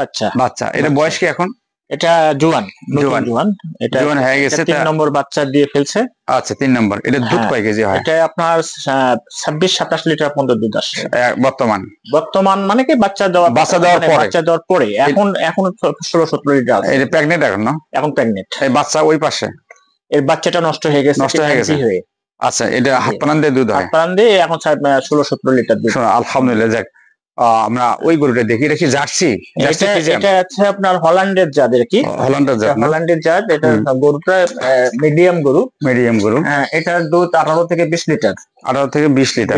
বাচ্চা বাচ্চা। এটা বয়স কি এখন? এটা জোয়ান, নতুন জোয়ান। এটা জোয়ান হয়ে গেছে, 3 নম্বর বাচ্চা দিয়ে ফেলছে। আচ্ছা 3 নম্বর। এটা দুধ কয় কেজি হয়? এটা আপনার 26-27 লিটার পর্যন্ত দুধ আসে বর্তমান মানে কি বাচ্চা দেওয়ার পরে এখন 16-17 লিটার আছে। এটা প্রেগন্যান্ট এখন না? এখন প্রেগন্যান্ট। এই বাচ্চা ওই পাশে, এর বাচ্চাটা নষ্ট হয়ে গেছে। আচ্ছা, এটা হাত পানান দিয়ে দুধ হয়? হাত পানান দিয়ে এখন 16-17 লিটার দুধ। আলহামদুলিল্লাহ। যাক, আমরা ওই গরুটা দেখি। এটা কি জার্সি? এটা আছে আপনার হল্যান্ডের জাত। কি হল্যান্ডের জাত? এটা গরুটা মিডিয়াম গরু। এটার দুধ 18 থেকে 20 লিটার। 18 থেকে 20 লিটার।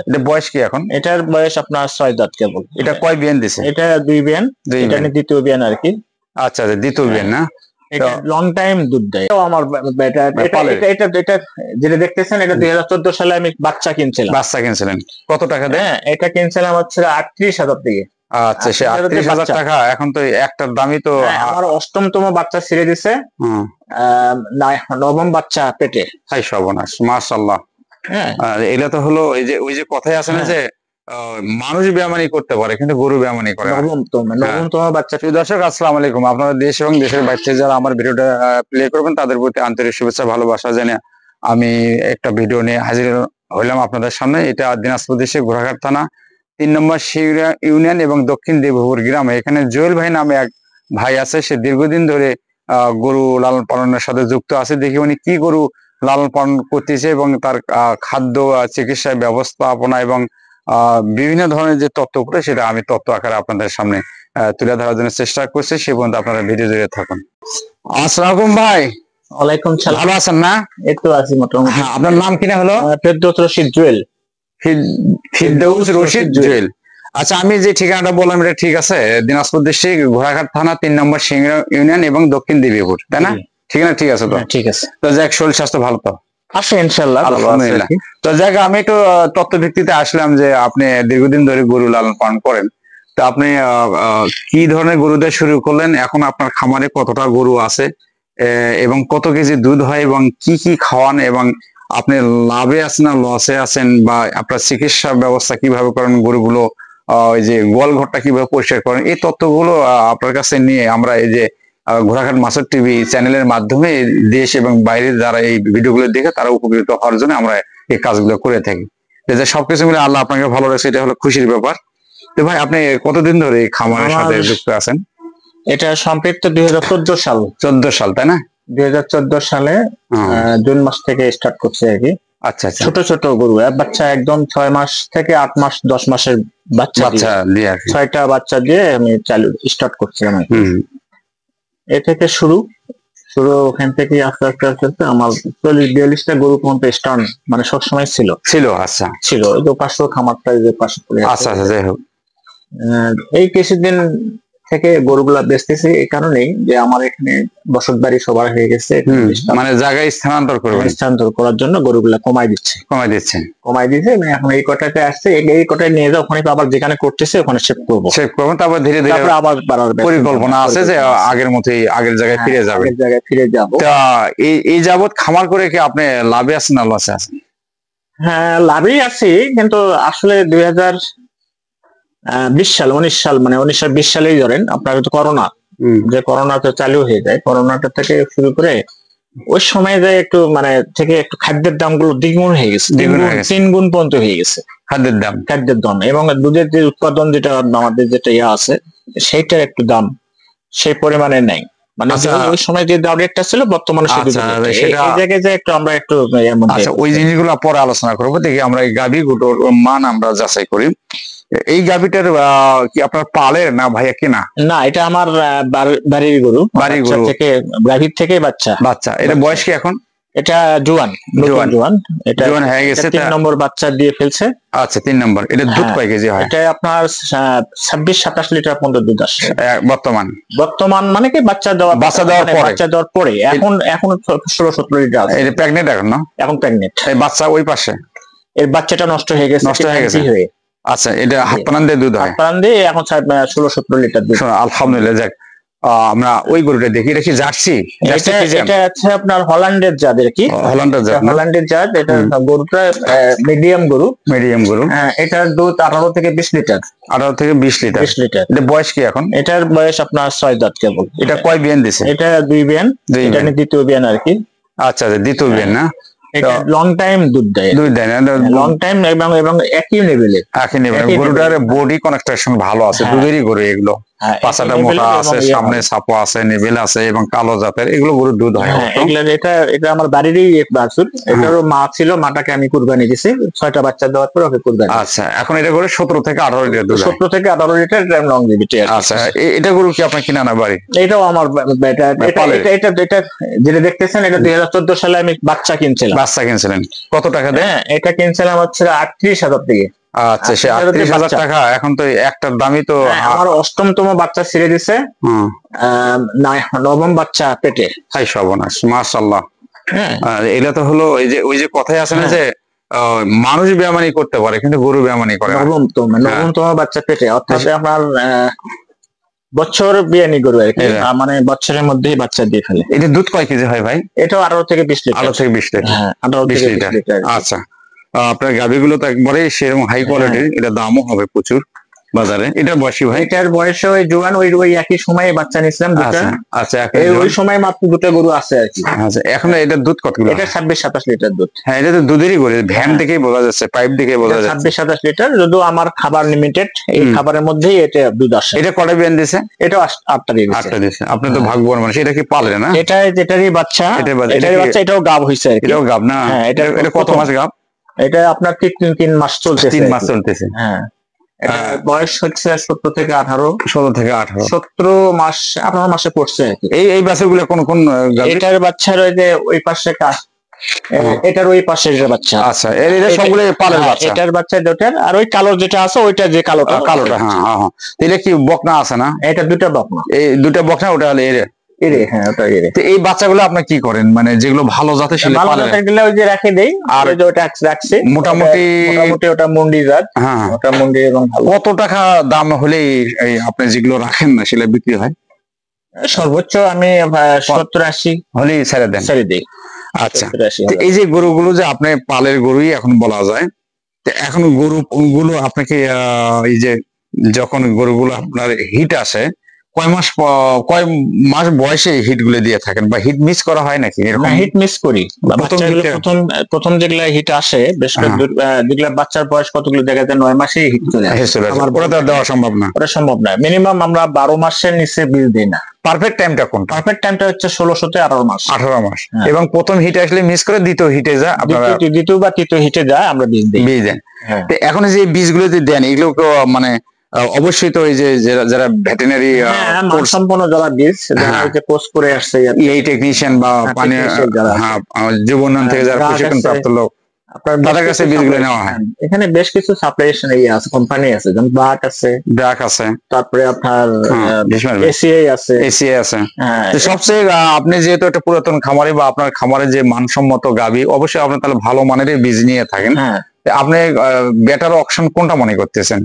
এটা বয়স কি এখন? এটার বয়স আপনার 6 দাঁত কেবল। এটা কয় বিয়ান দিছে? এটা 2 বিয়ান। এটা দ্বিতীয় বিয়ান আর কি। আচ্ছা, দ্বিতীয় বিয়ান না? এটা লং টাইম দুধ দেয়। আমার এটা যেটা দেখতেছেন, এটা 2014 সালে আমি বাচ্চা কিনছিলেন। কত টাকা দেয়? এটা কিনছিলাম হচ্ছে 38,000 দিয়ে। আচ্ছা, সে 38,000 টাকা। এখন তো একটার দামই তো। আমার 8তম বাচ্চা ছেড়ে দিছে, 9ম বাচ্চা পেটে। হাই সর্বনাশ, মাশাআল্লাহ। এটা তো হলো ওই যে কথাই আছে না যে মানুষ বেয়ামানি করতে পারে কিন্তু গরু বেয়ামানি করে না। 9তম বাচ্চা। দর্শক আসসালামু আলাইকুম। আপনারা দেশ এবং দেশের বাইরে যারা আমার ভিডিওটা প্লে করবেন তাদের প্রতি আন্তরিক শুভেচ্ছা ভালোবাসা জানিয়ে আমি একটা ভিডিও নিয়ে হাজির হইলাম আপনাদের সামনে। এটা দিনাজপুর দেশে ঘোড়াঘাট থানা 3 নম্বর শিউরা ইউনিয়ন এবং দক্ষিণ দেবপুর গ্রামে। এখানে জুয়েল ভাই নামে এক ভাই আছে। সে দীর্ঘদিন ধরে গরু লালন পালনের সাথে যুক্ত আছে। দেখি উনি কি গরু লালন পালন করতেছে এবং তার খাদ্য, চিকিৎসা ব্যবস্থাপনা এবং বিভিন্ন ধরনের যে তথ্যগুলো সেটা আমি তথ্য আকারে আপনাদের সামনে তুলে ধরার জন্য চেষ্টা করছি। সে পর্যন্ত আপনারা ভিডিও জুড়ে থাকুন। আসসালামু ভাই। ওয়ালাইকুম সালাম। ভালো আছেন না? এই তো আছি মোটামুটি। আপনার নাম কি না হলো? ফেরদৌস রশিদ জুয়েল। ফেরদৌস রশিদ জুয়েল। আচ্ছা, আমি যে ঠিকানাটা বললাম এটা ঠিক আছে? দিনাজপুর ডিস্ট্রিক্ট ঘোড়াঘাট থানা 3 নম্বর শিংরা ইউনিয়ন এবং দক্ষিণ দেবীপুর, তাই না? ঠিকানা ঠিক আছে তো? ঠিক আছে। তো যাক, শরীর স্বাস্থ্য ভালো তো আছে ইনশাআল্লাহ? আলহামদুলিল্লাহ। তো যাক, আমি একটু তথ্য ভিত্তিতে আসলাম যে আপনি দীর্ঘদিন ধরে গরু লালন পালন করেন। তো আপনি কি ধরনের গরু দিয়ে শুরু করলেন? এখন আপনার খামারে কতটা গরু আছে এবং কত কেজি দুধ হয় এবং কি কি খাওয়ান এবং আপনি লাভে আছেন না লসে আছেন, বা আপনার চিকিৎসা ব্যবস্থা কিভাবে করেন, গরুগুলো ওই যে গোয়াল ঘরটা কিভাবে পরিষ্কার করেন, এই তথ্যগুলো আপনার কাছে নিয়ে আমরা এই যে ঘোড়াঘাট মাছর টিভি চ্যানেলের মাধ্যমে দেশ এবং বাইরের যারা এই ভিডিওগুলো দেখে তারা উপকৃত হওয়ার জন্য আমরা এই কাজগুলো করে থাকি। যে সবকিছু মিলে আল্লাহ আপনাকে ভালো রাখছে, এটা হলো খুশির ব্যাপার। তো ভাই, আপনি কতদিন ধরে এই খামারের সাথে যুক্ত আছেন? এটা সম্পৃক্ত 2014 সাল। 14 সাল, তাই না? 2014 সালে জুন মাস থেকে স্টার্ট করছে আর কি। আচ্ছা আচ্ছা। ছোট ছোট গরু, বাচ্চা একদম 6 মাস থেকে 8 মাস 10 মাসের বাচ্চা দিয়ে 6টা বাচ্চা দিয়ে আমি স্টার্ট করছিলাম। এ থেকে শুরু ওখান থেকে আস্তে আস্তে আস্তে আস্তে আমার 40-42টা গরু পর্যন্ত স্টার্ন মানে সবসময় ছিল। আচ্ছা, ছিল ওই তো 500 খামারটা যে পাশে। আচ্ছা আচ্ছা, যাই হোক, এই কিছুদিন থেকে গরুগুলা বেচতেছি এই কারণেই যে আমার এখানে বসত বাড়ি সবার হয়ে গেছে, মানে জায়গায় স্থানান্তর করার জন্য গরুগুলা কমাই দিচ্ছে। এখন এই কটাতে আসছে, এই কটায় নিয়ে যাও, ওখানে আবার যেখানে করতেছে ওখানে সেভ করবো। তারপর ধীরে ধীরে আবার পরিকল্পনা আছে যে আগের মতোই আগের জায়গায় ফিরে যাবো। এই যাবত খামার করে কি আপনি লাভে আছেন না লসে আছেন? হ্যাঁ, লাভেই আছি, কিন্তু আসলে 2020 সাল 19 সাল মানে 1920 সালেই ধরেন আপনার করোনা, যে করোনাটা চালু হয়ে যায়, করোনাটা থেকে শুরু করে ওই সময় যে একটু মানে থেকে একটু খাদ্যের দামগুলো দ্বিগুণ হয়ে গেছে, 3 গুণ পর্যন্ত হয়ে গেছে খাদ্যের দাম। এবং দুধের যে উৎপাদন যেটা আমাদের যেটা আছে সেইটার একটু দাম সেই পরিমাণে নেই। মানে ওই সময় যে রেটটা ছিল বর্তমানে সেই জায়গায় যে একটু আমরা একটু ওই জিনিসগুলো পরে আলোচনা করবো। দেখি আমরা এই গাভী গুলোর মান আমরা যাচাই করি। এই গাভীটার কি আপনার পালের না ভাইয়া কেনা? না, এটা আমার বাড়ির গরু থেকে, গাভীর থেকে বাচ্চা। এটা বয়স কি এখন? এটা জোয়ান। এটা জোয়ান হয়ে গেছে, 3 নম্বর বাচ্চা দিয়ে ফেলছে। আচ্ছা, 3 নম্বর। এটা দুধ কয় কেজি হয়? এটা আপনার 26-27 লিটার পর্যন্ত দুধ আসে বর্তমান মানে কি বাচ্চা দেওয়ার পরে এখন 16-17 লিটার আছে। এটা প্রেগন্যান্ট এখন না? এখন প্রেগন্যান্ট। এই বাচ্চা ওই পাশে, এর বাচ্চাটা নষ্ট হয়ে গেছে। আচ্ছা, এটা হাত পানান দিয়ে দুধ হয়? হাত পানান দিয়ে এখন 16-17 লিটার দুধ। আলহামদুলিল্লাহ। যাক, আমরা ওই গরুটা দেখি, এটা কি জার্সি? এটা আছে আপনার হল্যান্ডের জাত, কি হল্যান্ডের জাত, হল্যান্ডের জাত। এটা গরুটা মিডিয়াম গরু। হ্যাঁ, এটার দুধ 18 থেকে 20 লিটার। 18 থেকে 20 লিটার। এটা বয়স কি এখন? এটার বয়স আপনার 6 দাঁত কেবল। এটা কয় বিয়ান দিছে? এটা 2 বিয়ান। এটা দ্বিতীয় বিয়ান আর কি। আচ্ছা, দ্বিতীয় বিয়ান না? এটা লং টাইম দুধ দেয় না, লং টাইম এবং একই লেভেলে। গরুটার বডি কনস্ট্রাকশন ভালো আছে, দুধেরই গরু এগুলো। পাছাটা মোটা আছে, সামনে ছাপো আছে, নেভেল আছে এবং কালো জাতের, এগুলো গরুর দুধ হয়। এটা আমার বাড়িরই এক বাছুর। এটারও মা ছিল, মাটাকে আমি কুরবানি দিয়েছি 6টা বাচ্চা দেওয়ার পর ওকে কুরবানি। আচ্ছা, এখন এটা করে 17 থেকে 18 লিটার দুধ। 17 থেকে 18 লিটার লংজিভিটি। আচ্ছা, এটা গরু কি আপনার কিনা না বাড়ি? এটাও আমার। এটা যেটা দেখতেছেন, এটা 2014 সালে আমি বাচ্চা কিনছিলেন। কত টাকা দিয়ে? এটা কিনছিলাম হচ্ছে 38,000 থেকে। আচ্ছা, সে 38,000 টাকা। এখন তো একটার দামই তো। আমার 8তম বাচ্চা ছেড়ে দিছে, 9ম বাচ্চা পেটে। হাই সর্বনাশ, মাশাআল্লাহ। এটা তো হলো ওই যে কথাই আছে না যে মানুষ বেয়ামানি করতে পারে কিন্তু গরু বেয়ামানি করে না। 9তম বাচ্চা পেটে, অর্থাৎ আপনার বছর বিয়ানি গরু আর কি, মানে বছরের মধ্যেই বাচ্চা দিয়ে ফেলে। এটা দুধ কয় কেজি হয় ভাই? এটা 18 থেকে 20 লিটার। 18 থেকে 20 লিটার। হ্যাঁ, 18 থেকে 20 লিটার। আচ্ছা, আপনার গাভীগুলো তো একবারে সেরকম হাই কোয়ালিটির, এটা দামও হবে প্রচুর বাজারে। এটার বয়সী ভাই? এটার বয়সে ওই জোয়ান, ওই একই সময়ে বাচ্চা নিছিলাম দুটো। আচ্ছা, ওই সময় মাত্র দুটো গরু আছে আর কি। আচ্ছা, এখন এটার দুধ কতগুলো? এটা 26-27 লিটার দুধ। হ্যাঁ, এটা তো দুধেরই গরু, ভ্যান থেকেই বোঝা যাচ্ছে, পাইপ থেকেই বোঝা যাচ্ছে। 26-27 লিটার। যদিও আমার খাবার লিমিটেড, এই খাবারের মধ্যেই এটা দুধ আসে। এটা কটা বিয়ান দিছে? এটা 8টা দিছে। আপনি তো ভাগ্যবান মানুষ। এটা কি পালে না? এটারই বাচ্চা। এটাও গাব হইছে আর কি। এটাও গাব না? হ্যাঁ। এটা কত মাস গাব? এটা আপনার 3 মাস চলতেছে। 3 মাস চলতেছে। হ্যাঁ, বয়স হচ্ছে 17 থেকে 18। 17 মাস, 18 মাসে পড়ছে। এই বাচ্চাগুলো কোন এটার বাচ্চা রয়েছে ওই পাশে, এটার ওই পাশে বাচ্চা। আচ্ছা, এর সবগুলো পালের বাচ্চা। এটার বাচ্চা দুটার, আর ওই কালো যেটা আছে ওইটা, যে কালোটা। হ্যাঁ। এটা কি বকনা আছে না? এটা দুটা বকনা। এই দুটা বকনা, ওটা হলো হ্যাঁ, ওটা এই বাচ্চাগুলো আপনি কি করেন, মানে যেগুলো ভালো জাতের ওই যে রেখে দেই, আর ওটা রাখছে মোটামুটি ওটা মুন্ডি জাত। হ্যাঁ, ওটা মুন্ডি এবং ভালো। কত টাকা দাম হলে আপনি যেগুলো রাখেন না সেগুলো বিক্রি হয়? সর্বোচ্চ আমি 70-80 হলেই ছেড়ে দিই। আচ্ছা, এই যে গরুগুলো যে আপনি পালের গরুই এখন বলা যায়, এখন গরুগুলো আপনাকে এই যে যখন গরুগুলো আপনার হিট আসে, কয় মাস বয়সে হিট গুলো দিয়ে থাকেন, বা হিট মিস করা হয় নাকি? হিট মিস করি। প্রথম যেগুলা হিট আসে, বেশ যেগুলা বাচ্চার বয়স কতগুলো দেখা যায় 9 মাসে হিট চলে আসে। ওটা দেওয়া সম্ভব না। ওটা সম্ভব না। মিনিমাম আমরা 12 মাসের নিচে বীজ দিই না। পারফেক্ট টাইমটা কোন? পারফেক্ট টাইমটা হচ্ছে 16 থেকে 18 মাস। 18 মাস। এবং প্রথম হিট আসলে মিস করে দ্বিতীয় হিটে যায়, আপনারা দ্বিতীয় বা তৃতীয় হিটে যায় আমরা বীজ দেন। এখন যে বীজগুলো যে দেন, এগুলো মানে অবশ্যই তো ওই যে যারা ভেটেরিনারি সম্পন্ন যারা বীজ কোর্স করে আসছে, এই টেকনিশিয়ান বা পানি যুব উন্নয়ন থেকে যারা প্রশিক্ষণ প্রাপ্ত লোক, তাদের কাছে বীজগুলো নেওয়া হয়। এখানে বেশ কিছু সাপ্লাইয়েশন আছে, কোম্পানি আছে, যেমন ব্রাক আছে, তারপরে আপনার এসিআই আছে। সবচেয়ে আপনি যেহেতু একটা পুরাতন খামারি, বা আপনার খামারে যে মানসম্মত গাভী, অবশ্যই আপনি তাহলে ভালো মানের বীজ নিয়ে থাকেন। আপনি বেটার অপশন কোনটা মনে করতেছেন?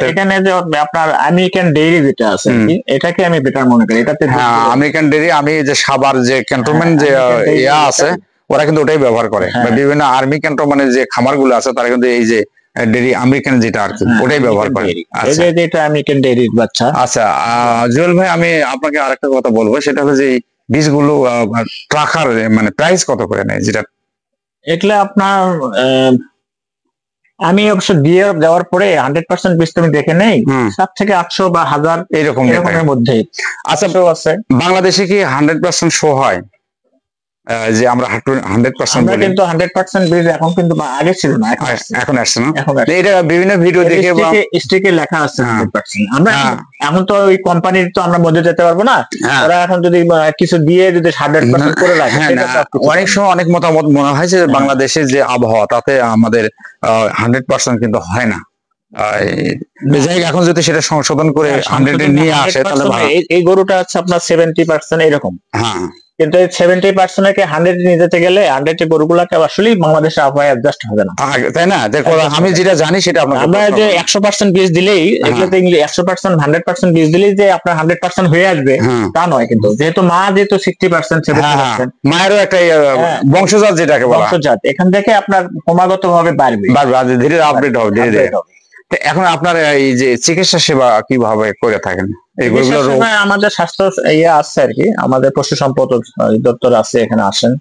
এখানে যে আপনার আমেরিকান ডেইরি যেটা আছে, এটাকে আমি বেটার মনে করি। এটাতে আমেরিকান ডেইরি, আমি যে সাভার যে ক্যান্টনমেন্ট যে ইয়া আছে, ওরা কিন্তু ওটাই ব্যবহার করে। বিভিন্ন আর্মি ক্যান্টনমেন্টের যে খামার গুলো আছে, তারা কিন্তু এই যে ডেইরি আমেরিকান যেটা আর কি, ওটাই ব্যবহার করে। এটা আমেরিকান ডেইরির বাচ্চা। আচ্ছা, জুয়েল ভাই, আমি আপনাকে আরেকটা কথা বলবো, সেটা হলো যে বীজগুলো ট্রাকার মানে প্রাইস কত করে নেয়? যেটা এগুলা আপনার আমি অবশ্য দেওয়ার পরে 100% বীজ তুমি দেখে নেই, 7 থেকে 800 বা 1000 এরকমের মধ্যে। আচ্ছা, আছে বাংলাদেশে কি 100% শো হয় যে আমরা 100% বলি? কিন্তু 100% বীজ এখন কিন্তু আগে ছিল না, এখন আসছে না। এটা বিভিন্ন ভিডিও দেখে স্টিকে লেখা আছে 100%। আমরা এখন তো ওই কোম্পানির তো আমরা মধ্যে যেতে পারবো না, ওরা এখন যদি কিছু দিয়ে যদি 100% করে রাখে। অনেক সময় অনেক মতামত মনে হয় যে বাংলাদেশের যে আবহাওয়া, তাতে আমাদের 100% কিন্তু হয় না। এখন যদি সেটা সংশোধন করে 100 নিয়ে আসে, তাহলে এই গরুটা আছে আপনার 70% এরকম। কিন্তু 70% কে 100 নিয়ে যেতে গেলে 100 গরুগুলাকে আসলে বাংলাদেশে আবহাওয়া অ্যাডজাস্ট হবে না, তাই না? আমি যেটা জানি সেটা আপনাকে আমরা যে 100% বীজ দিলেই এগুলোতে 100% 100% বীজ দিলেই যে আপনার 100% হয়ে আসবে তা নয়, কিন্তু যেহেতু মা যেহেতু 60% 70% মায়েরও একটা বংশজাত যেটাকে বলা বংশজাত, এখান থেকে আপনার ক্রমাগত ভাবে বাড়বে, ধীরে আপডেট হবে ধীরে ধীরে। এখন আপনার এই যে চিকিৎসা সেবা কিভাবে করে থাকেন? আমাদের স্বাস্থ্য আছে আর কি, আমাদের পশু সম্পদ দপ্তর আছে, এখানে আসেন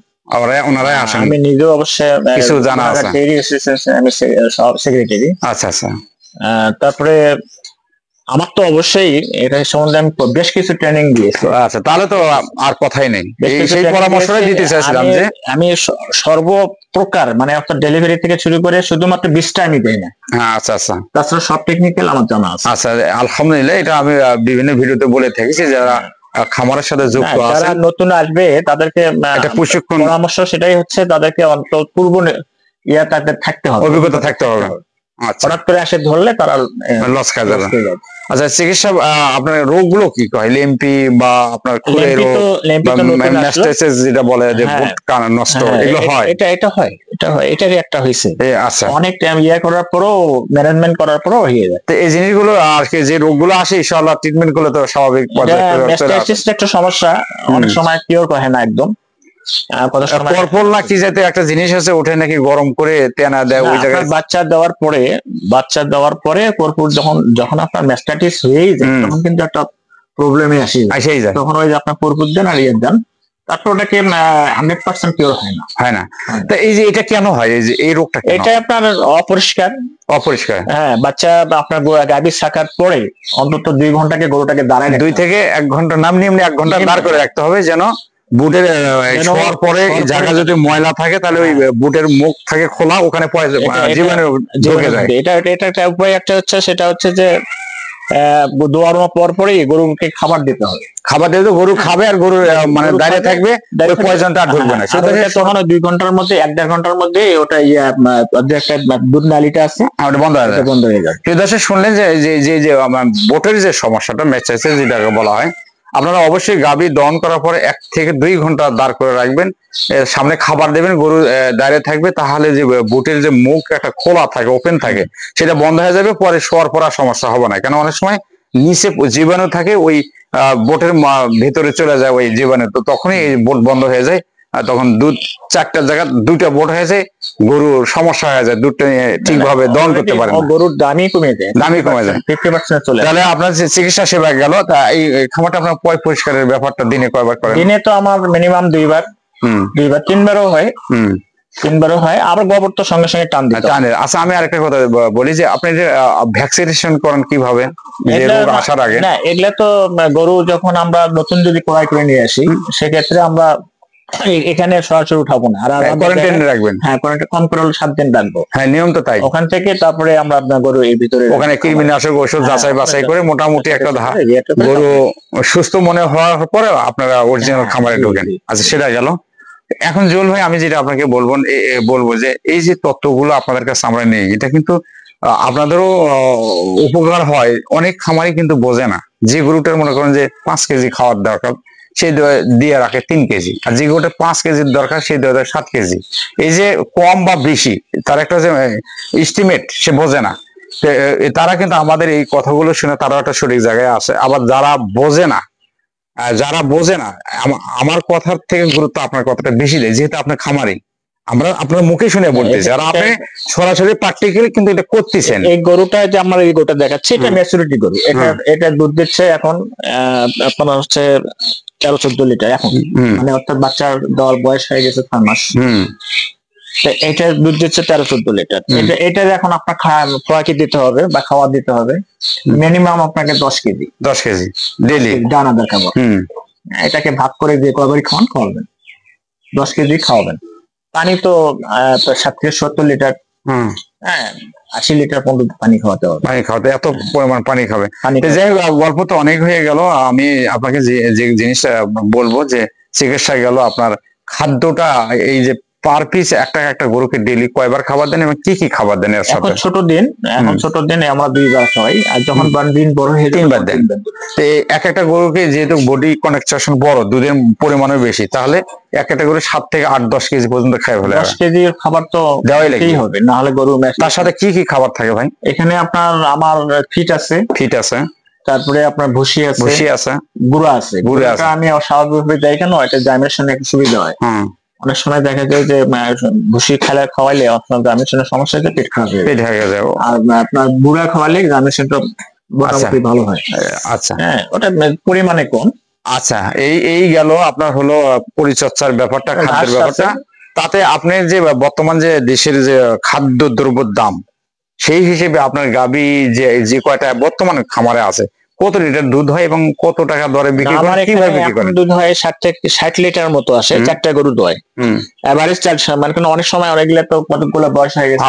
ওনারাই আসেন। আমি নিজেও অবশ্যই কিছু জানা আছে, আমি সেক্রেটারি। আচ্ছা আচ্ছা। তারপরে আমার তো অবশ্যই এটা সম্বন্ধে আমি বেশ কিছু ট্রেনিং দিয়েছি। আচ্ছা, তাহলে তো আর কথাই নেই, সেই পরামর্শটাই দিতে চাইছিলাম যে আমি সর্বপ্রকার মানে আপনার ডেলিভারি থেকে শুরু করে শুধুমাত্র বীজটা আমি দেই না। আচ্ছা আচ্ছা, তাছাড়া সব টেকনিক্যাল আমার জানা আছে। আচ্ছা, আলহামদুলিল্লাহ। এটা আমি বিভিন্ন ভিডিওতে বলে থাকি যারা খামারের সাথে যুক্ত আছে, যারা নতুন আসবে তাদেরকে একটা প্রশিক্ষণ পরামর্শ সেটাই হচ্ছে তাদেরকে অন্তত পূর্ব তাদের থাকতে হবে, অভিজ্ঞতা থাকতে হবে। আচ্ছা, হঠাৎ করে আসে ধরলে তারা লস খায় যাবে। আচ্ছা, চিকিৎসা আপনার রোগগুলো কি কয়? লেম্পি বা আপনার খুরে রোগ বা ম্যাস্টাইসিস যেটা বলে যে বুট কান নষ্ট, এগুলো হয়? এটা হয়, এটারই একটা হইছে। আচ্ছা, অনেক টাইম করার পরও ম্যানেজমেন্ট করার পরও হয়ে যায়। তো এই জিনিসগুলো আর কি, যে রোগগুলো আসে ইনশাআল্লাহ ট্রিটমেন্ট করলে তো স্বাভাবিক পর্যায়ে ম্যাস্টাইসিস একটা সমস্যা, অনেক সময় কিওর করে না একদম। পরপর না কি যাতে একটা জিনিস আছে ওঠে নাকি গরম করে তেনা দেয় ওই জায়গায় বাচ্চা দেওয়ার পরে পরপর যখন আপনার ম্যাস্টাইটিস হয়েই যায় তখন কিন্তু একটা প্রবলেমে আসে যায়, তখন ওই যে আপনার পরপর দেন আর দেন, তারপর ওটাকে 100% কিওর হয় না। তো এই যে এটা কেন হয়, এই যে এই রোগটা এটা আপনার অপরিষ্কার। হ্যাঁ, বাচ্চা বা আপনার গাভী ছাকার পরে অন্তত 2 ঘন্টাকে গরুটাকে দাঁড়ায় 2 থেকে 1 ঘন্টা নাম নিয়ে 1 ঘন্টা দাঁড় করে রাখতে হবে, যেন বুটের শোয়ার পরে জায়গা যদি ময়লা থাকে তাহলে ওই বুটের মুখ থাকে খোলা, ওখানে জীবাণু ঢুকে যায়। এটা একটা উপায় একটা হচ্ছে, সেটা হচ্ছে যে দোয়ানো পরই গরুকে খাবার দিতে হবে। খাবার দিলে তো গরু খাবে আর গরু মানে দাঁড়িয়ে থাকবে, ওই পয়জনটা আর ঢুকবে না। তখন 2 ঘন্টার মধ্যে 1.5 ঘন্টার মধ্যে ওটা একটা দুধ নালীটা আছে বন্ধ হয়ে যাবে। প্রিয় দর্শক, শুনলেন যে বোটের যে সমস্যাটা ম্যাস্টাইসিস যেটাকে বলা হয়, আপনারা অবশ্যই গাভী দহন করার পরে 1 থেকে 2 ঘন্টা দাঁড় করে রাখবেন, সামনে খাবার দেবেন, গরু দাঁড়িয়ে থাকবে, তাহলে যে বুটের যে মুখ একটা খোলা থাকে, ওপেন থাকে, সেটা বন্ধ হয়ে যাবে। পরে শোয়ার পর আর সমস্যা হবে না, কেন অনেক সময় নিচে জীবাণু থাকে, ওই বোটের ভেতরে চলে যায় ওই জীবাণু, তো তখনই এই বোট বন্ধ হয়ে যায়। আর তখন দুধ 4টা জায়গা 2টা বোট হয়ে যায়, গরুর সমস্যা হয়ে যায়, দুধটা ঠিকভাবে দহন করতে পারে না, গরুর দামই কমে যায় 50% চলে। তাহলে আপনার চিকিৎসা সেবা গেল। তা এই খামারটা আপনার পরিষ্কারের ব্যাপারটা দিনে কয়বার করেন? দিনে তো আমার মিনিমাম 2 বার 3বারও হয়। 3বারও হয়, আবার গোবর তো সঙ্গে সঙ্গে টান দিতে হয়। আচ্ছা, আমি আরেকটা কথা বলি যে আপনি যে ভ্যাকসিনেশন করেন কিভাবে যে রোগ আসার আগে? না, এগুলা তো গরু যখন আমরা নতুন যদি ক্রয় করে নিয়ে আসি, সেক্ষেত্রে আমরা এখানে সরাসরি উঠাবো না, আর কোয়ারেন্টাইনে রাখবেন। হ্যাঁ, কোয়ারেন্টাইন কম করে 7 দিন রাখবো। হ্যাঁ, নিয়ম তো তাই। ওখান থেকে তারপরে আমরা আপনার গরু এই ভিতরে ওখানে কৃমিনাশক ওষুধ যাচাই বাছাই করে মোটামুটি একটা গরু সুস্থ মনে হওয়ার পরে আপনারা অরিজিনাল খামারে ঢোকেন। আচ্ছা, সেটা গেল। এখন জুয়েল ভাই, আমি যেটা আপনাকে বলবো যে এই যে তথ্যগুলো আপনাদের কাছে আমরা নেই, এটা কিন্তু আপনাদেরও উপকার হয়। অনেক খামারি কিন্তু বোঝে না, যে গরুটার মনে করেন যে 5 কেজি খাওয়ার দরকার, সে দিয়ে রাখে 3 কেজি, আর যে গরুটা 5 কেজির দরকার সে দিয়ে দেয় 7 কেজি। এই যে কম বা বেশি তার একটা যে এস্টিমেট সে বোঝে না, তারা কিন্তু আমাদের এই কথাগুলো শুনে তারা একটা সঠিক জায়গায় আসে। আবার যারা বোঝে না আমার কথার থেকে গুরুত্ব আপনার কথাটা বেশি দেয়, যেহেতু আপনি খামারি। আমরা আপনার মুখে শুনে বলতেছি, আর আপনি সরাসরি প্র্যাকটিক্যালি কিন্তু এটা করতেছেন। এই গরুটা যে আমরা এই গরুটা দেখাচ্ছি, এটা ম্যাচুরিটি গরু। এটা দুধ দিচ্ছে এখন আপনার হচ্ছে 13-14 লিটার এখন, মানে অর্থাৎ বাচ্চার দেওয়ার বয়স হয়ে গেছে 6 মাস। এটা দুধ দিচ্ছে 13-14 লিটার। এটা এখন আপনার খোয়াকি দিতে হবে বা খাওয়া দিতে হবে মিনিমাম আপনাকে 10 কেজি ডেইলি দানাদার খাবার। এটাকে ভাগ করে দিয়ে কয়বারই খাওয়াবেন, 10 কেজি খাওয়াবেন। পানি তো 60 থেকে 70 লিটার, 80 লিটার পর্যন্ত পানি খাওয়াতে হবে। এত পরিমাণ পানি খাবে। যাই হোক, গল্প তো অনেক হয়ে গেল। আমি আপনাকে যে জিনিসটা বলবো যে চিকিৎসা গেল, আপনার খাদ্যটা এই যে পার পিস একটা একটা গরুকে ডেইলি কয়বার খাবার দেন এবং কি কি খাবার দেন এর সাথে? এখন ছোট দিন আমরা 2 বার খাওয়াই, আর যখন দিন বড় হয়ে যায় 3 বার দেন। তো এই এক একটা গরুকে যেহেতু বডি কনস্ট্রাকশন বড়, দুধের পরিমাণও বেশি, তাহলে এক একটা গরু 7 থেকে 8-10 কেজি পর্যন্ত খায় ফেলে। 10 কেজির খাবার তো দেওয়াই লাগবে, হবে, না হলে গরু তার সাথে কি কি খাবার থাকে ভাই? এখানে আমার ফিট আছে, তারপরে আপনার ভুসি আছে, গুঁড়া আছে। গুঁড়াটা আমি স্বাভাবিকভাবে দেই, কেন এটা জার্মিনেশনে একটু সুবিধা হয়। অনেক সময় দেখা যায় যে ভুসি খাওয়াইলে আপনার জার্মিনেশনের সমস্যা হচ্ছে পেট খারাপ হয়ে যায়, আর আপনার গুঁড়া খাওয়ালে জার্মিনেশনটা মোটামুটি ভালো হয়। আচ্ছা, হ্যাঁ, ওটা পরিমাণে কম। আচ্ছা, এই গেল আপনার হলো পরিচর্যার ব্যাপারটা, খাদ্যের ব্যাপারটা। তাতে আপনি যে বর্তমান যে দেশের যে খাদ্য দ্রব্যের দাম, সেই হিসেবে আপনার গাভী যে কয়টা বর্তমানে খামারে আছে, কত লিটার দুধ হয় এবং কত টাকা দরে বিক্রি করেন, কিভাবে বিক্রি করেন? দুধ হয় 60 লিটার মতো আসে, 4টা গরু দয়। এভারেজ 4, মানে অনেক সময় অনেকগুলো তো কতগুলো বয়স হয়ে গেছে,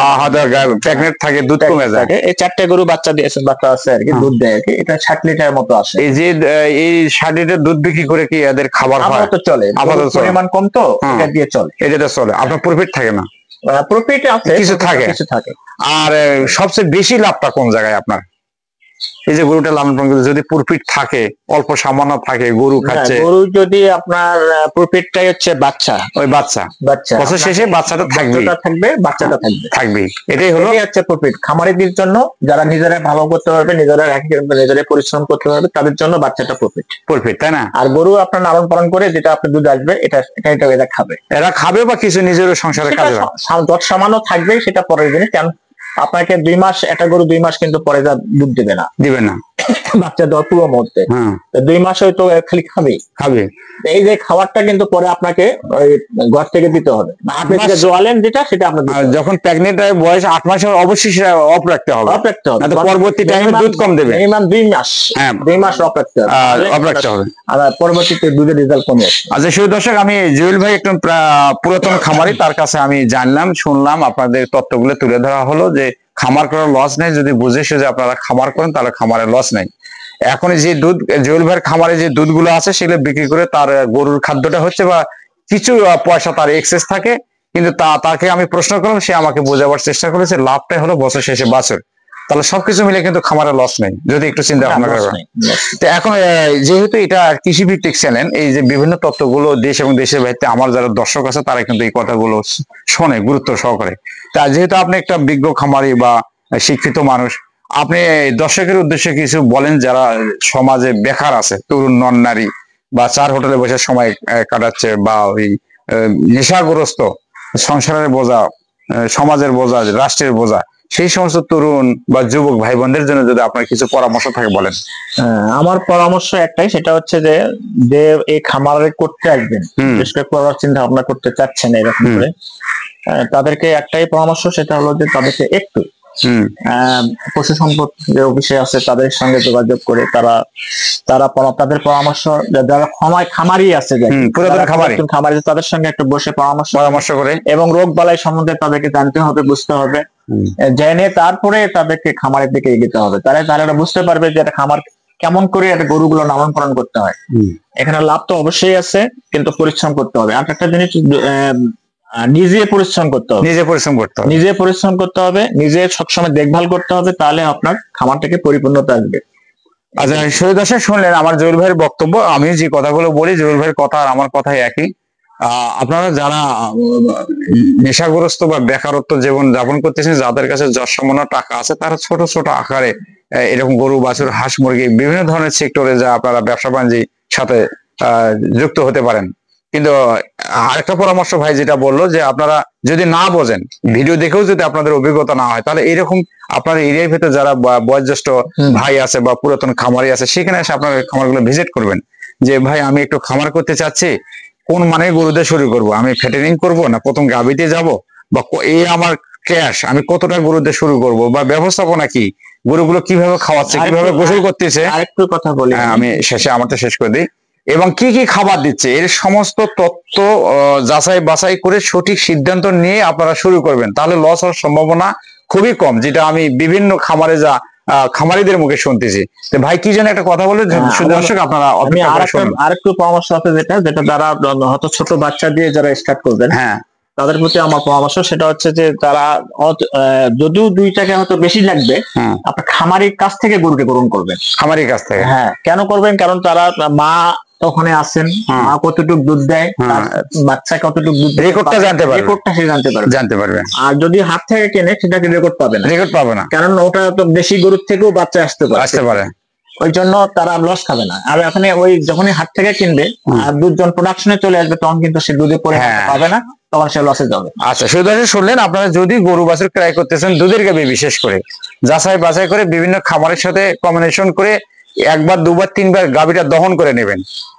প্রেগনেন্ট থাকে, দুধ কমে যায়। এই 4টা গরু বাচ্চা আছে আর কি, দুধ দেয় আর কি। এটা 60 লিটার মতো আসে। এই 60 লিটার দুধ বিক্রি করে কি এদের খাবার হয়? তো চলে, পরিমাণ কম তো এটা দিয়ে চলে, এটাতে চলে। আপনার প্রফিট থাকে না? প্রফিট আছে, কিছু থাকে। আর সবচেয়ে বেশি লাভটা কোন জায়গায় আপনার? এই যে গরুটা লালন পালন করতে যদি প্রফিট থাকে, অল্প সামান্য থাকে, গরু খাচ্ছে, গরু যদি আপনার প্রফিটটাই হচ্ছে ওই বাচ্চা বছর শেষে বাচ্চাটা বাচ্চাটা থাকবে, এটাই হচ্ছে প্রফিট। খামারিদের জন্য, যারা নিজেরা ভালো করতে পারবে, নিজেরা পরিশ্রম করতে পারবে, তাদের জন্য বাচ্চাটা প্রফিট, তাই না? আর গরু আপনার লালন পালন করে যেটা আপনার দুধ আসবে, এরা খাবে বা কিছু নিজের সংসারে কাজে যত সামান্য থাকবে সেটা পরের জিনিস। কারণ আপনাকে 2 মাস, একটা গরু 2 মাস কিন্তু পরে দুধ দিবে না বাচ্চা দেওয়ার পুরো মুহূর্তে। 2 মাস হয়তো খালি খাবে। এই যে খাবারটা কিন্তু পরে আপনাকে ওই ঘর থেকে দিতে হবে, আপনি যে জোয়ালেন যেটা, সেটা আপনার যখন প্রেগনেন্ট বয়স 8 মাসের অবশ্যই সেটা অফ রাখতে হবে, পরবর্তী টাইমে দুধ কম দেবে। মিনিমাম 2 মাস, 2 মাস অফ রাখতে হবে, আর পরবর্তীতে দুধের রেজাল্ট কমে আসে। আচ্ছা, সেই দর্শক, আমি জুয়েল ভাই একদম পুরাতন খামারি, তার কাছে আমি শুনলাম, আপনাদের তথ্যগুলো তুলে ধরা হলো যে খামার করার লস নেই, যদি বুঝে সুঝে আপনারা খামার করেন তাহলে খামারের লস নেই। এখন যে দুধ জুয়েল ভাইয়ের খামারে যে দুধগুলো আছে, সেগুলো বিক্রি করে তার গরুর খাদ্যটা হচ্ছে, বা কিছু পয়সা তার এক্সেস থাকে, কিন্তু তাকে আমি প্রশ্ন করলাম, সে আমাকে বোঝাবার চেষ্টা করেছে লাভটাই হলো বছর শেষে বাছুর। তাহলে সবকিছু মিলে কিন্তু খামারের লস নেই, যদি একটু চিন্তা ভাবনা করবেন। তো এখন যেহেতু এটা কৃষি ভিত্তিক চ্যানেল, এই যে বিভিন্ন তথ্যগুলো দেশ এবং দেশের বাইরে আমার যারা দর্শক আছে, তারা কিন্তু এই কথাগুলো শোনে গুরুত্ব সহকারে। তা যেহেতু আপনি একটা বিজ্ঞ খামারি বা শিক্ষিত মানুষ, আপনি দর্শকের উদ্দেশ্যে কিছু বলেন, যারা সমাজে বেকার আছে, তরুণ নন নারী, বা 4 হোটেলে বসে সময় কাটাচ্ছে, বা ওই নেশাগ্রস্ত, সংসারের বোঝা, সমাজের বোঝা, রাষ্ট্রের বোঝা, সেই সমস্ত তরুণ বা যুবক ভাই বোনদের জন্য যদি আপনার কিছু পরামর্শ থাকে বলেন। আমার পরামর্শ একটাই, সেটা হচ্ছে যে এই খামারে করতে আসবেন, বিশেষ করে করার চিন্তা ভাবনা করতে চাচ্ছেন এরকম করে, তাদেরকে একটাই পরামর্শ, সেটা হলো যে তাদেরকে একটু পশু সম্পদ যে অফিসে আছে তাদের সঙ্গে যোগাযোগ করে তাদের পরামর্শ, যারা খামারি আছে, খামারি তাদের সঙ্গে একটু বসে পরামর্শ করে, এবং রোগ বালাই সম্বন্ধে তাদেরকে জানতে হবে, বুঝতে হবে, জেনে তারপরে তাদেরকে খামারের দিকে এগিয়ে হবে। তারা বুঝতে পারবে যে একটা খামার কেমন করে একটা গরুগুলো লালন পালন করতে হয়। এখানে লাভ তো অবশ্যই আছে, কিন্তু পরিশ্রম করতে হবে। আর একটা জিনিস, নিজে পরিশ্রম করতে হবে, নিজে সবসময় দেখভাল করতে হবে, তাহলে আপনার খামার থেকে পরিপূর্ণতা আসবে। আচ্ছা, শহীদ দর্শক, শুনলেন আমার জহুর ভাইয়ের বক্তব্য। আমি যে কথাগুলো বলি, জহুর ভাইয়ের কথা আর আমার কথাই একই। আপনারা যারা নেশাগ্রস্ত বা বেকারত্ব জীবন যাপন করতেছেন, যাদের কাছে যৎসামান্য টাকা আছে, তারা ছোট ছোট আকারে এরকম গরু, বাছুর, হাঁস, মুরগি, বিভিন্ন ধরনের সেক্টরে যা আপনারা ব্যবসা বাণিজ্যের সাথে যুক্ত হতে পারেন। কিন্তু আরেকটা পরামর্শ ভাই যেটা বললো, যে আপনারা যদি না বোঝেন, ভিডিও দেখেও যদি আপনাদের অভিজ্ঞতা না হয়, তাহলে এরকম আপনার এরিয়ার ভেতরে যারা বয়োজ্যেষ্ঠ ভাই আছে বা পুরাতন খামারি আছে, সেখানে এসে আপনার খামারগুলো ভিজিট করবেন, যে ভাই আমি একটু খামার করতে চাচ্ছি, কোন মানে গরুতে শুরু করব, আমি ফ্যাটেনিং করব না প্রথম গাভীতে যাব, বা এই আমার ক্যাশ, আমি কতটা গরুতে শুরু করব, বা ব্যবস্থাপনা কি, গরুগুলো কিভাবে খাওয়াচ্ছে, কিভাবে গোসল করতেছে। আরেকটু কথা বলি, আমি আমারটা শেষ করে দিই। এবং কি কি খাবার দিচ্ছে, এর সমস্ত তথ্য যাচাই বাছাই করে সঠিক সিদ্ধান্ত নিয়ে আপনারা শুরু করবেন, তাহলে লস হওয়ার সম্ভাবনা খুবই কম, যেটা আমি বিভিন্ন খামারে খামারিদের মুখে শুনতেছি। তো ভাই কি যেন একটা কথা বলে, দর্শক আপনারা আরেকটু পরামর্শ আছে, যেটা যারা হয়তো ছোট বাচ্চা দিয়ে যারা স্টার্ট করবেন, তাদের প্রতি আমার পরামর্শ সেটা হচ্ছে যে তারা যদিও 2 টাকা হয়তো বেশি লাগবে, আপনার খামারির কাছ থেকে গরুকে গ্রহণ করবেন। খামারির কাছ থেকে? হ্যাঁ, কেন করবেন? কারণ তারা মা ওখানে আছেন, মা কতটুকু দুধ দেয়, বাচ্চা কতটুকু দুধ দেয়, রেকর্ডটা জানতে পারবে, রেকর্ডটা সে জানতে পারবে। আর যদি হাত থেকে কেনে সেটাকে রেকর্ড পাবে না, কারণ ওটা তো দেশি গরুর থেকেও বাচ্চা আসতে পারে, ওই জন্য তারা লস খাবে না। আর এখানে ওই যখনই হাত থেকে কিনবে আর দুধ যখন প্রোডাকশনে চলে আসবে তখন কিন্তু সে দুধে পরে পাবে না, তখন সে লসে যাবে। আচ্ছা, সুদর্শন শুনলেন, আপনারা যদি গরু বাছুর ক্রয় করতেছেন দুধের গাভী বিশেষ করে যাচাই বাছাই করে বিভিন্ন খামারের সাথে কম্বিনেশন করে 1 বার 2 বার 3 বার গাভীটা দহন করে নেবেন,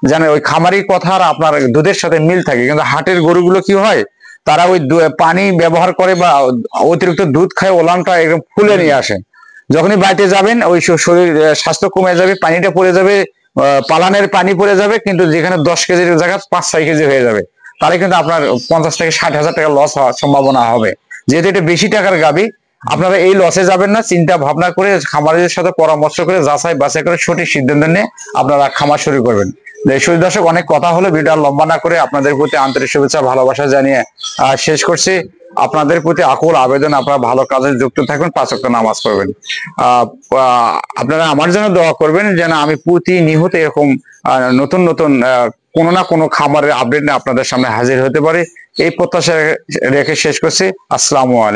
যেন ওই খামারি কথা আর আপনার দুধের সাথে মিল থাকে। কিন্তু হাটের গরুগুলো কি হয়, তারা ওই পানি ব্যবহার করে বা অতিরিক্ত দুধ খায়, ওলানটা একদম ফুলে নিয়ে আসে। যখনই বাড়িতে যাবেন ওই শরীর স্বাস্থ্য কমে যাবে, পানিটা পড়ে যাবে, পালানের পানি পড়ে যাবে, কিন্তু যেখানে 10 কেজির জায়গায় 5-6 কেজি হয়ে যাবে, তাহলে কিন্তু আপনার 50 থেকে 60 হাজার টাকা লস হওয়ার সম্ভাবনা হবে। যেহেতু এটা বেশি টাকার গাভী, আপনারা এই লসে যাবেন না। চিন্তা ভাবনা করে খামারিদের সাথে পরামর্শ করে যাচাই বাছাই করে সঠিক সিদ্ধান্ত নিয়ে আপনারা খামার শুরু করবেন। দর্শক, অনেক কথা হলো, ভিডিও লম্বা না করে আপনাদের প্রতি আন্তরিক শুভেচ্ছা ভালোবাসা জানিয়ে শেষ করছি। আপনাদের প্রতি আকুল আবেদন, আপনারা ভালো কাজে যুক্ত থাকবেন, 5 ওয়াক্ত নামাজ পড়বেন। আপনারা আমার জন্য দোয়া করবেন যেন আমি প্রতিনিয়ত এরকম নতুন নতুন কোনো না কোনো খামারের আপডেট নিয়ে আপনাদের সামনে হাজির হতে পারে, এই প্রত্যাশা রেখে শেষ করছি। আসসালামু আলাইকুম।